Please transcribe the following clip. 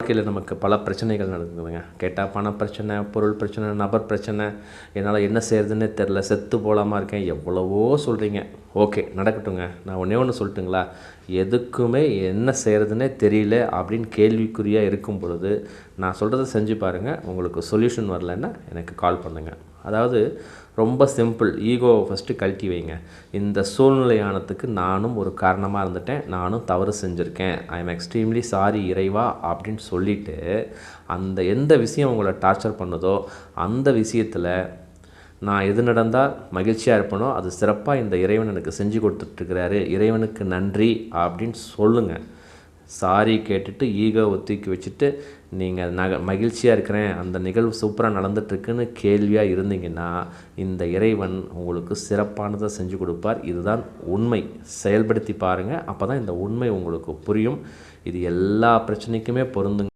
வாழ்க்கையில் நமக்கு பல பிரச்சனைகள் நடக்குதுங்க. கேட்டால் பண பிரச்சனை, பொருள் பிரச்சனை, நபர் பிரச்சனை, என்னால் என்ன செய்கிறதுன்னே தெரில, செத்து போகலாமா இருக்கேன், எவ்வளவோ சொல்கிறீங்க. ஓகே, நடக்கட்டுங்க. நான் ஒன்றே ஒன்று சொல்லட்டுங்களா? எதுக்குமே என்ன செய்கிறதுனே தெரியல அப்படின்னு கேள்விக்குறியாக இருக்கும் பொழுது நான் சொல்கிறத செஞ்சு பாருங்கள். உங்களுக்கு சொல்யூஷன் வரலன்னா எனக்கு கால் பண்ணுங்கள். அதாவது ரொம்ப சிம்பிள். ஈகோவை ஃபஸ்ட்டு கழட்டி வைங்க. இந்த சூழ்நிலையானதுக்கு நானும் ஒரு காரணமாக இருந்துட்டேன், நானும் தவறு செஞ்சுருக்கேன், ஐ எம் எக்ஸ்ட்ரீம்லி சாரி இறைவா அப்படின்னு சொல்லிவிட்டு, அந்த எந்த விஷயம் உங்களை டார்ச்சர் பண்ணுதோ அந்த விஷயத்தில் நான் எது நடந்தால் மகிழ்ச்சியாக இருப்பனோ அது சிறப்பாக இந்த இறைவன் எனக்கு செஞ்சு கொடுத்துட்ருக்கிறாரு, இறைவனுக்கு நன்றி அப்படின்னு சொல்லுங்கள். சாரி கேட்டுட்டு ஈகோவை தூக்கி வச்சுட்டு நீங்கள் மகிழ்ச்சியாக இருக்கிறேன், அந்த நிகழ்வு சூப்பராக நடந்துகிட்ருக்குன்னு கேள்வியாக இருந்தீங்கன்னா இந்த இறைவன் உங்களுக்கு சிறப்பானதை செஞ்சு கொடுப்பார். இதுதான் உண்மை. செயல்படுத்தி பாருங்கள். அப்போ தான் இந்த உண்மை உங்களுக்கு புரியும். இது எல்லா பிரச்சனைக்குமே பொருந்துங்க.